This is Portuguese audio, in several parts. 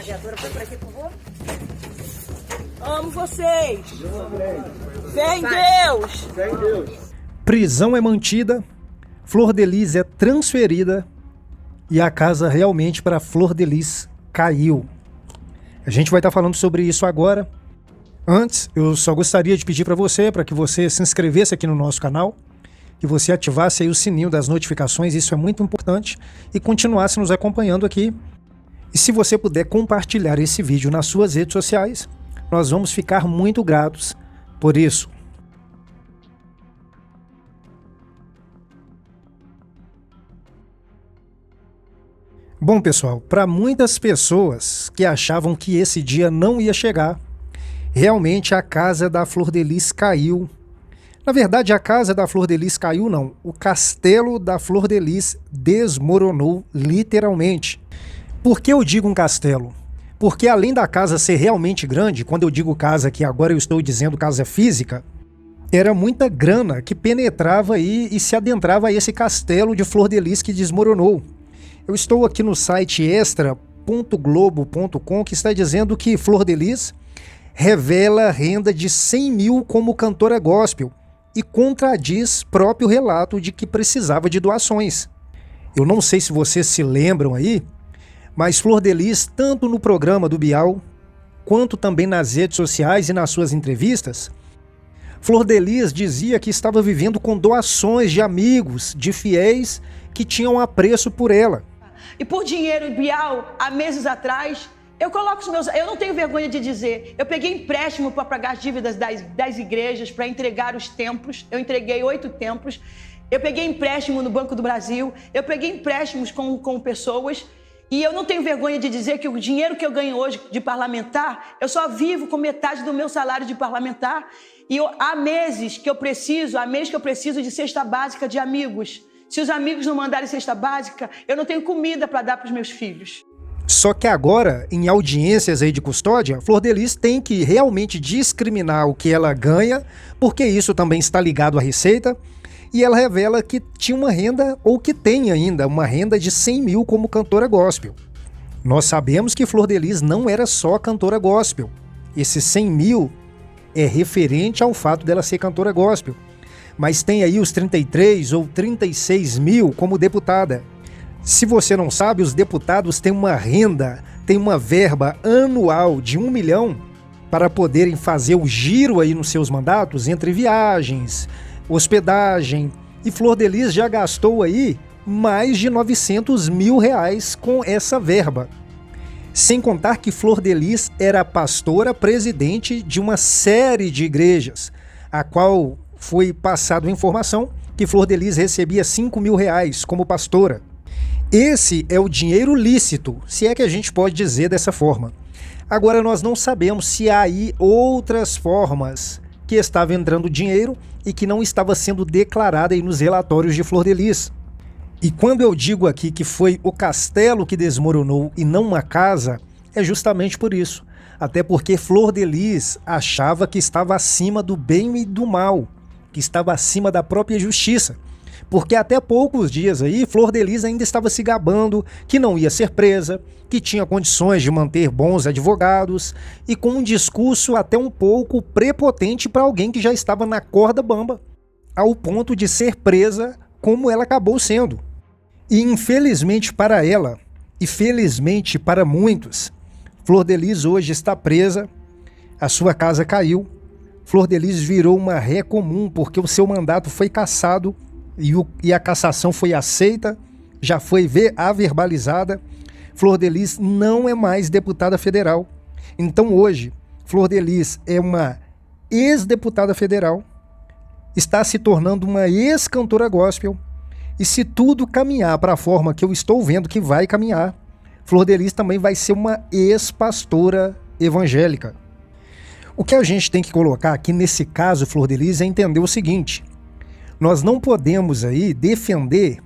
viatura, foi por aqui, por favor. Amo vocês. Fé em Deus. Fé em Deus. Prisão é mantida, Flor de Lis é transferida e a casa realmente para Flor de Lis caiu. A gente vai estar falando sobre isso agora. Antes, eu só gostaria de pedir para que você se inscrevesse aqui no nosso canal, que você ativasse aí o sininho das notificações, isso é muito importante, e continuasse nos acompanhando aqui. E se você puder compartilhar esse vídeo nas suas redes sociais, nós vamos ficar muito gratos por isso. Bom, pessoal, para muitas pessoas que achavam que esse dia não ia chegar, realmente a casa da Flor de Lis caiu. Na verdade, a casa da Flor de Lis caiu não, o castelo da Flor de Lis desmoronou literalmente. Por que eu digo um castelo? Porque além da casa ser realmente grande, quando eu digo casa aqui agora eu estou dizendo casa física, era muita grana que penetrava aí e se adentrava a esse castelo de Flor de Lis que desmoronou. Eu estou aqui no site extra.globo.com que está dizendo que Flor de Lis revela renda de 100 mil como cantora gospel e contradiz próprio relato de que precisava de doações. Eu não sei se vocês se lembram aí, mas Flor de Lis, tanto no programa do Bial, quanto também nas redes sociais e nas suas entrevistas, Flor de Lis dizia que estava vivendo com doações de amigos, de fiéis que tinham apreço por ela. E por dinheiro, Bial, há meses atrás, eu coloco os meus... Eu não tenho vergonha de dizer, eu peguei empréstimo para pagar as dívidas das igrejas, para entregar os templos, eu entreguei 8 templos, eu peguei empréstimo no Banco do Brasil, eu peguei empréstimos com pessoas, e eu não tenho vergonha de dizer que o dinheiro que eu ganho hoje de parlamentar, eu só vivo com metade do meu salário de parlamentar, e há meses que eu preciso de cesta básica de amigos. Se os amigos não mandarem cesta básica, eu não tenho comida para dar para os meus filhos. Só que agora, em audiências aí de custódia, Flor de Lis tem que realmente discriminar o que ela ganha, porque isso também está ligado à receita, e ela revela que tinha uma renda, ou que tem ainda, uma renda de 100 mil como cantora gospel. Nós sabemos que Flor de Lis não era só cantora gospel. Esses 100 mil é referente ao fato dela ser cantora gospel. Mas tem aí os 33 ou 36 mil como deputada. Se você não sabe, os deputados têm uma renda, têm uma verba anual de 1 milhão para poderem fazer o giro aí nos seus mandatos entre viagens, hospedagem. E Flor de Lis já gastou aí mais de 900 mil reais com essa verba. Sem contar que Flor de Lis era pastora presidente de uma série de igrejas, a qual foi passado a informação que Flor de Lis recebia 5 mil reais como pastora. Esse é o dinheiro lícito, se é que a gente pode dizer dessa forma. Agora nós não sabemos se há aí outras formas que estava entrando dinheiro e que não estava sendo declarada aí nos relatórios de Flor de Lis. E quando eu digo aqui que foi o castelo que desmoronou e não uma casa, é justamente por isso. Até porque Flor de Lis achava que estava acima do bem e do mal, que estava acima da própria justiça. Porque até poucos dias aí, Flor de Lis ainda estava se gabando que não ia ser presa, que tinha condições de manter bons advogados e com um discurso até um pouco prepotente para alguém que já estava na corda bamba, ao ponto de ser presa como ela acabou sendo. E infelizmente para ela, e felizmente para muitos, Flor de Lis hoje está presa, a sua casa caiu, Flor de Lis virou uma ré comum porque o seu mandato foi cassado e a cassação foi aceita, já foi averbalizada. Flor de Lis não é mais deputada federal. Então hoje, Flor de Lis é uma ex-deputada federal, está se tornando uma ex-cantora gospel, e se tudo caminhar para a forma que eu estou vendo que vai caminhar, Flor de Lis também vai ser uma ex-pastora evangélica. O que a gente tem que colocar aqui nesse caso, Flor de Lis, é entender o seguinte: nós não podemos aí defender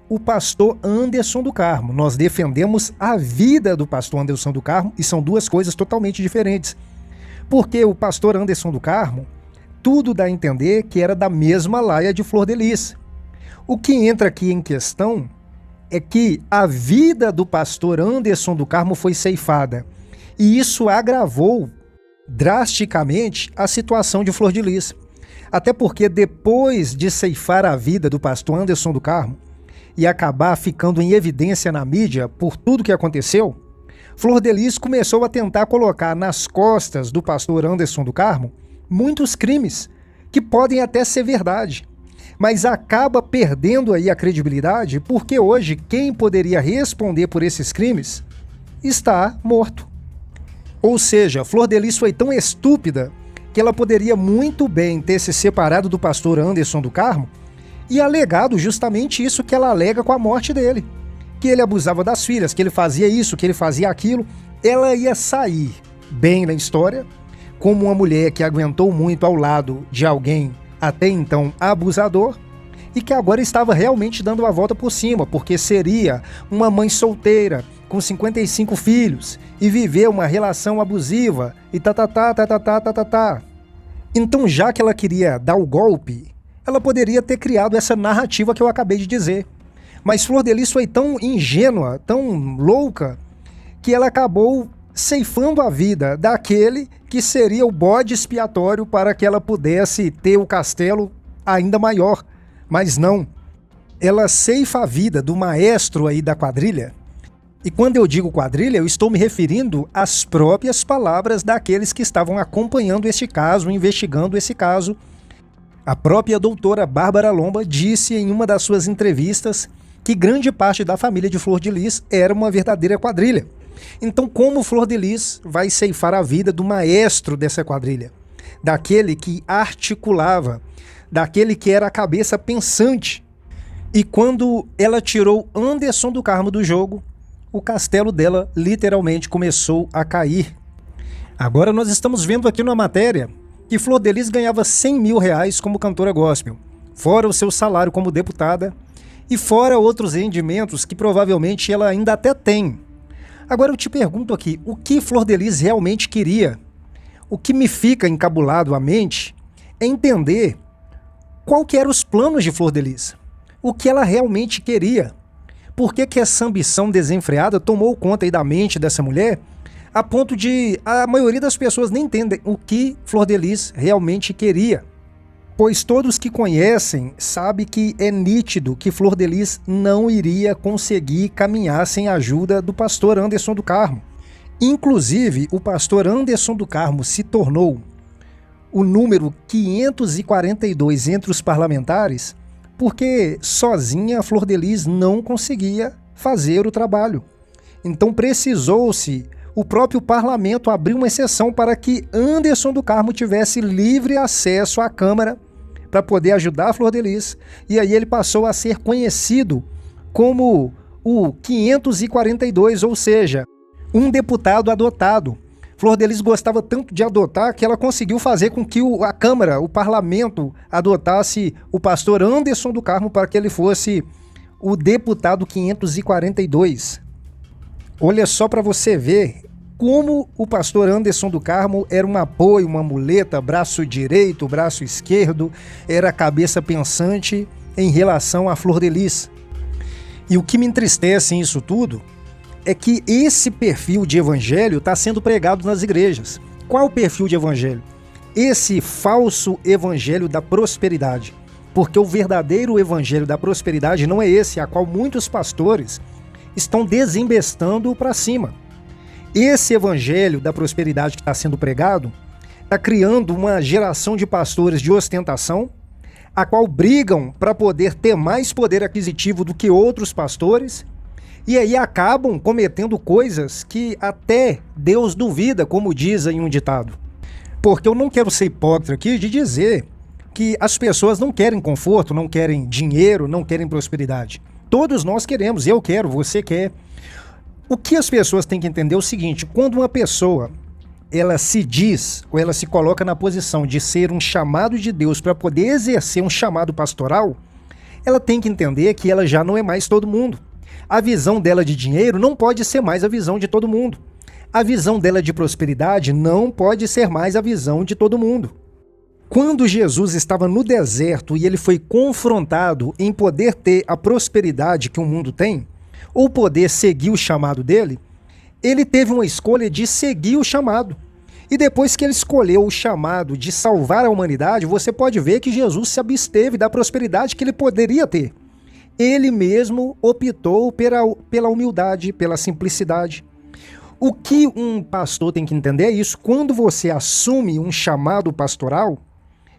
o pastor Anderson do Carmo, nós defendemos a vida do pastor Anderson do Carmo, e são duas coisas totalmente diferentes. Porque o pastor Anderson do Carmo, tudo dá a entender que era da mesma laia de Flor de Lis. O que entra aqui em questão é que a vida do pastor Anderson do Carmo foi ceifada. E isso agravou drasticamente a situação de Flor de Lis. Até porque depois de ceifar a vida do pastor Anderson do Carmo e acabar ficando em evidência na mídia por tudo que aconteceu, Flor de Lis começou a tentar colocar nas costas do pastor Anderson do Carmo muitos crimes que podem até ser verdade, mas acaba perdendo aí a credibilidade porque hoje quem poderia responder por esses crimes está morto. Ou seja, Flor de Lis foi tão estúpida que ela poderia muito bem ter se separado do pastor Anderson do Carmo e alegado justamente isso que ela alega com a morte dele. Que ele abusava das filhas, que ele fazia isso, que ele fazia aquilo. Ela ia sair bem na história, como uma mulher que aguentou muito ao lado de alguém até então abusador, e que agora estava realmente dando a volta por cima, porque seria uma mãe solteira, com 55 filhos, e viver uma relação abusiva, e tá. Então, já que ela queria dar o golpe, ela poderia ter criado essa narrativa que eu acabei de dizer. Mas Flor de Lis foi tão ingênua, tão louca, que ela acabou ceifando a vida daquele que seria o bode expiatório para que ela pudesse ter o castelo ainda maior. Mas não, ela ceifa a vida do maestro aí da quadrilha. E quando eu digo quadrilha, eu estou me referindo às próprias palavras daqueles que estavam acompanhando este caso, investigando esse caso. A própria doutora Bárbara Lomba disse em uma das suas entrevistas que grande parte da família de Flor de Lis era uma verdadeira quadrilha. Então, como Flor de Lis vai ceifar a vida do maestro dessa quadrilha? Daquele que articulava, daquele que era a cabeça pensante. E quando ela tirou Anderson do Carmo do jogo, o castelo dela literalmente começou a cair. Agora nós estamos vendo aqui na matéria que Flor de Lis ganhava 100 mil reais como cantora gospel, fora o seu salário como deputada e fora outros rendimentos que provavelmente ela ainda até tem. Agora eu te pergunto aqui, o que Flor de Lis realmente queria? O que me fica encabulado à mente é entender qual que eram os planos de Flor de Lis, o que ela realmente queria. Por que essa ambição desenfreada tomou conta aí da mente dessa mulher, a ponto de a maioria das pessoas nem entendem o que Flor de Lis realmente queria? Pois todos que conhecem sabem que é nítido que Flor de Lis não iria conseguir caminhar sem a ajuda do pastor Anderson do Carmo. Inclusive, o pastor Anderson do Carmo se tornou o número 542 entre os parlamentares, porque sozinha a Flor de Lis não conseguia fazer o trabalho. Então precisou-se o próprio parlamento abrir uma exceção para que Anderson do Carmo tivesse livre acesso à Câmara para poder ajudar a Flor de Lis, e aí ele passou a ser conhecido como o 542, ou seja, um deputado adotado. Flor de Lis gostava tanto de adotar que ela conseguiu fazer com que a Câmara, o parlamento, adotasse o pastor Anderson do Carmo para que ele fosse o deputado 542. Olha só para você ver como o pastor Anderson do Carmo era um apoio, uma muleta, braço direito, braço esquerdo, era a cabeça pensante em relação a Flor de Lis. E o que me entristece em isso tudo é que esse perfil de evangelho está sendo pregado nas igrejas. Qual o perfil de evangelho? Esse falso evangelho da prosperidade. Porque o verdadeiro evangelho da prosperidade não é esse, a qual muitos pastores estão desembestando para cima. Esse evangelho da prosperidade que está sendo pregado está criando uma geração de pastores de ostentação, a qual brigam para poder ter mais poder aquisitivo do que outros pastores, e aí acabam cometendo coisas que até Deus duvida, como diz em um ditado. Porque eu não quero ser hipócrita aqui de dizer que as pessoas não querem conforto, não querem dinheiro, não querem prosperidade. Todos nós queremos, eu quero, você quer. O que as pessoas têm que entender é o seguinte: quando uma pessoa ela se diz ou ela se coloca na posição de ser um chamado de Deus para poder exercer um chamado pastoral, ela tem que entender que ela já não é mais todo mundo. A visão dela de dinheiro não pode ser mais a visão de todo mundo. A visão dela de prosperidade não pode ser mais a visão de todo mundo. Quando Jesus estava no deserto e ele foi confrontado em poder ter a prosperidade que o mundo tem, ou poder seguir o chamado dele, ele teve uma escolha de seguir o chamado. E depois que ele escolheu o chamado de salvar a humanidade, você pode ver que Jesus se absteve da prosperidade que ele poderia ter. Ele mesmo optou pela humildade, pela simplicidade. O que um pastor tem que entender é isso. Quando você assume um chamado pastoral,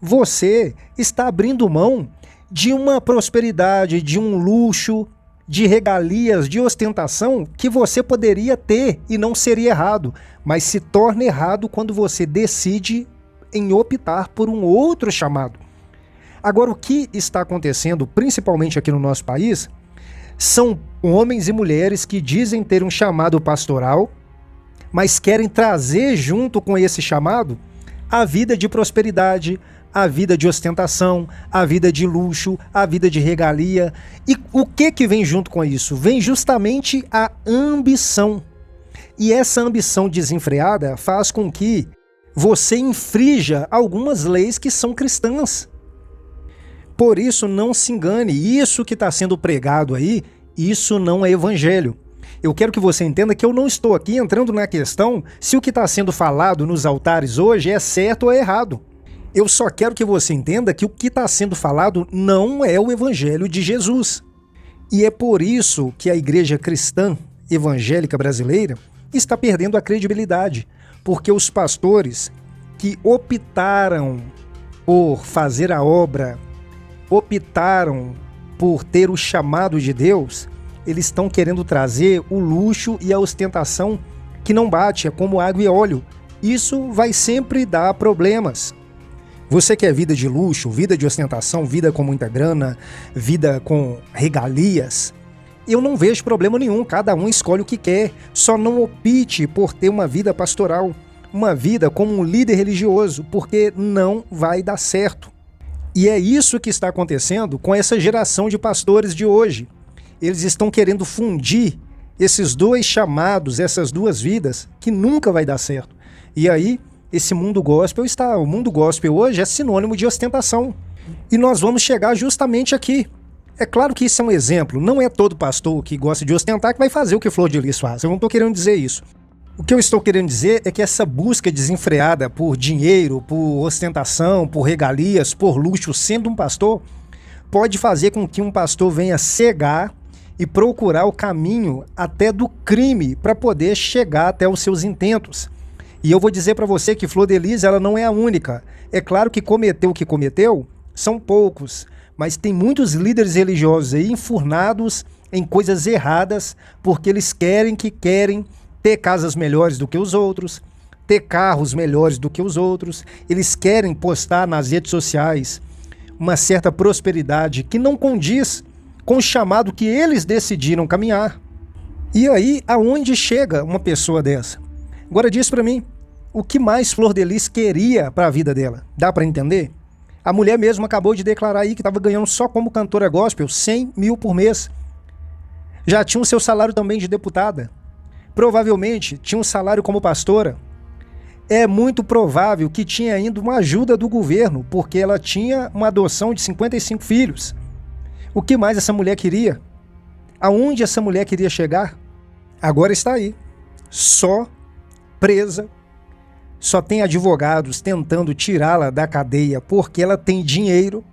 você está abrindo mão de uma prosperidade, de um luxo, de regalias, de ostentação que você poderia ter e não seria errado, mas se torna errado quando você decide em optar por um outro chamado. Agora, o que está acontecendo, principalmente aqui no nosso país, são homens e mulheres que dizem ter um chamado pastoral, mas querem trazer junto com esse chamado a vida de prosperidade, a vida de ostentação, a vida de luxo, a vida de regalia. E o que vem junto com isso? Vem justamente a ambição. E essa ambição desenfreada faz com que você infrinja algumas leis que são cristãs. Por isso, não se engane, isso que está sendo pregado aí, isso não é evangelho. Eu quero que você entenda que eu não estou aqui entrando na questão se o que está sendo falado nos altares hoje é certo ou é errado. Eu só quero que você entenda que o que está sendo falado não é o evangelho de Jesus. E é por isso que a igreja cristã evangélica brasileira está perdendo a credibilidade, porque os pastores que optaram por fazer a obra, optaram por ter o chamado de Deus, eles estão querendo trazer o luxo e a ostentação que não bate, é como água e óleo. Isso vai sempre dar problemas. Você quer vida de luxo, vida de ostentação, vida com muita grana, vida com regalias? Eu não vejo problema nenhum, cada um escolhe o que quer, só não opte por ter uma vida pastoral, uma vida como um líder religioso, porque não vai dar certo. E é isso que está acontecendo com essa geração de pastores de hoje. Eles estão querendo fundir esses dois chamados, essas duas vidas, que nunca vai dar certo. E aí, esse mundo gospel o mundo gospel hoje é sinônimo de ostentação. E nós vamos chegar justamente aqui. É claro que isso é um exemplo, não é todo pastor que gosta de ostentar que vai fazer o que Flor de Lis faz. Eu não estou querendo dizer isso. O que eu estou querendo dizer é que essa busca desenfreada por dinheiro, por ostentação, por regalias, por luxo, sendo um pastor, pode fazer com que um pastor venha cegar e procurar o caminho até do crime para poder chegar até os seus intentos. E eu vou dizer para você que Flor de Lis, ela não é a única. É claro que cometeu o que cometeu, são poucos, mas tem muitos líderes religiosos aí enfurnados em coisas erradas, porque eles querem ter casas melhores do que os outros, ter carros melhores do que os outros, eles querem postar nas redes sociais uma certa prosperidade que não condiz com o chamado que eles decidiram caminhar. E aí, aonde chega uma pessoa dessa? Agora diz para mim, o que mais Flor de Lis queria para a vida dela? Dá para entender? A mulher mesmo acabou de declarar aí que estava ganhando só como cantora gospel 100 mil por mês. Já tinha o seu salário também de deputada. Provavelmente tinha um salário como pastora. É muito provável que tinha ainda uma ajuda do governo, porque ela tinha uma adoção de 55 filhos. O que mais essa mulher queria? Aonde essa mulher queria chegar? Agora está aí, só presa, só tem advogados tentando tirá-la da cadeia porque ela tem dinheiro,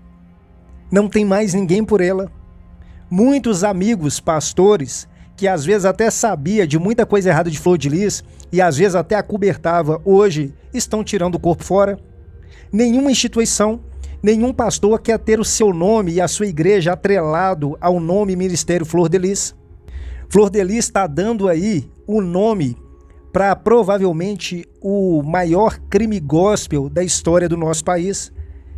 não tem mais ninguém por ela. Muitos amigos pastores que às vezes até sabia de muita coisa errada de Flor de Lis e às vezes até acobertava, hoje estão tirando o corpo fora. Nenhuma instituição, nenhum pastor quer ter o seu nome e a sua igreja atrelado ao nome Ministério Flor de Lis. Flor de Lis está dando aí o nome para provavelmente o maior crime gospel da história do nosso país.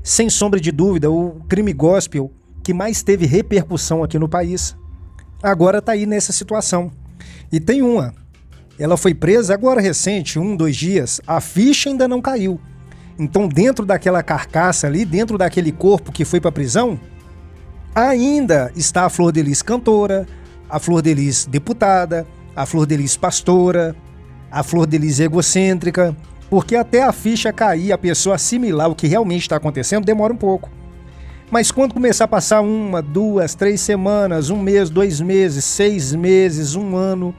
Sem sombra de dúvida, o crime gospel que mais teve repercussão aqui no país. Agora está aí nessa situação. E tem uma. Ela foi presa agora recente, 2 dias. A ficha ainda não caiu. Então dentro daquela carcaça ali, dentro daquele corpo que foi para a prisão, ainda está a Flor de Lis cantora, a Flor de Lis deputada, a Flor de Lis pastora, a Flor de Lis egocêntrica, porque até a ficha cair, a pessoa assimilar o que realmente está acontecendo, demora um pouco. Mas quando começar a passar 1, 2, 3 semanas, 1 mês, 2 meses, 6 meses, 1 ano,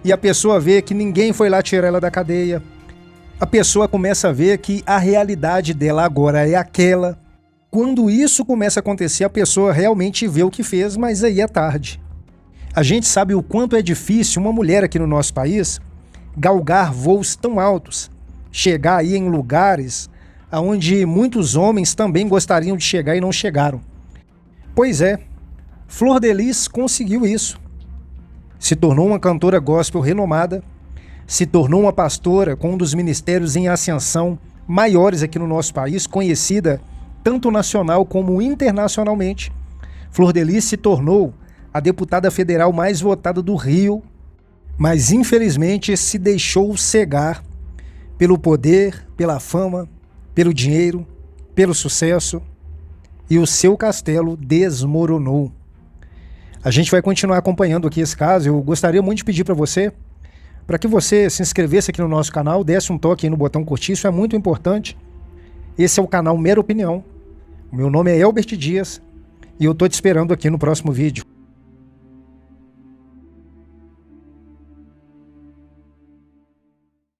e a pessoa vê que ninguém foi lá tirar ela da cadeia. A pessoa começa a ver que a realidade dela agora é aquela. Quando isso começa a acontecer, a pessoa realmente vê o que fez, mas aí é tarde. A gente sabe o quanto é difícil uma mulher aqui no nosso país galgar voos tão altos, chegar aí em lugares onde muitos homens também gostariam de chegar e não chegaram. Pois é, Flor de Lis conseguiu isso. Se tornou uma cantora gospel renomada, se tornou uma pastora com um dos ministérios em ascensão maiores aqui no nosso país, conhecida tanto nacional como internacionalmente. Flor de Lis se tornou a deputada federal mais votada do Rio, mas infelizmente se deixou cegar pelo poder, pela fama, pelo dinheiro, pelo sucesso, e o seu castelo desmoronou. A gente vai continuar acompanhando aqui esse caso. Eu gostaria muito de pedir para você, para que você se inscrevesse aqui no nosso canal, desse um toque aí no botão curtir, isso é muito importante. Esse é o canal Mera Opinião. O meu nome é Elbert Dias e eu tô te esperando aqui no próximo vídeo.